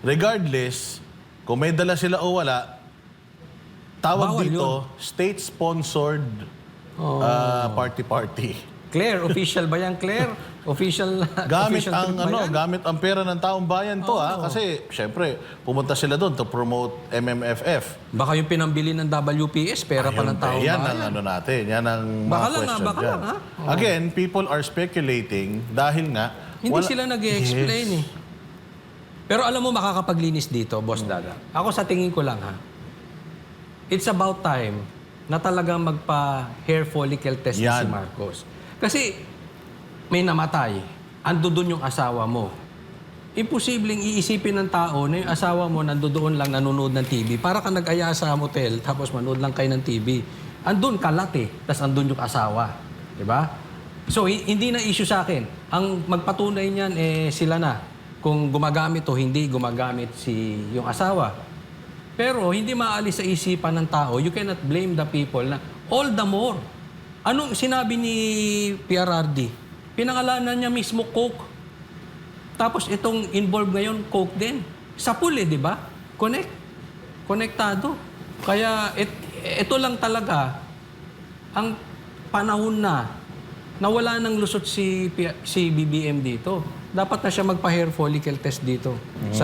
regardless, kung may dala sila o wala, tawag Bawal dito, state-sponsored party-party. Claire, official ba yan, Claire? Official Gamit official ang trip ba yan? gamit ang pera ng taong bayan to kasi syempre pumunta sila doon to promote MMFF. Baka yung pinambili ng WPS, pera pa ng taong Yan bayan. ang ano natin, yan ang mga Baka lang, question baka dyan. lang, ha? Again, people are speculating dahil nga Hindi sila nag-explain Yes. eh. Pero alam mo, makakapaglinis dito, Boss Daga. Ako sa tingin ko lang, ha? It's about time na talagang magpa-hair follicle test si Yan. Marcos. Kasi may namatay, ando doon yung asawa mo. Imposibleng iisipin ng tao na yung asawa mo nandoon lang nanonood ng TV. Para ka nag-aya sa motel, tapos manood lang kayo ng TV. Andun kalat eh, tapos andun yung asawa. Diba? So, hindi na issue sa akin. Ang magpatunay niyan, sila na. Kung gumagamit o hindi gumagamit yung asawa. Pero hindi maalis sa isipan ng tao, you cannot blame the people na all the more. Anong sinabi ni PRRD? Pinangalanan niya mismo Coke. Tapos itong involved ngayon, Coke din. Sa pool di ba? Konektado. Kaya ito lang talaga ang panahon na wala nang lusot si BBM dito. Dapat na siya magpa-hair follicle test dito. Sa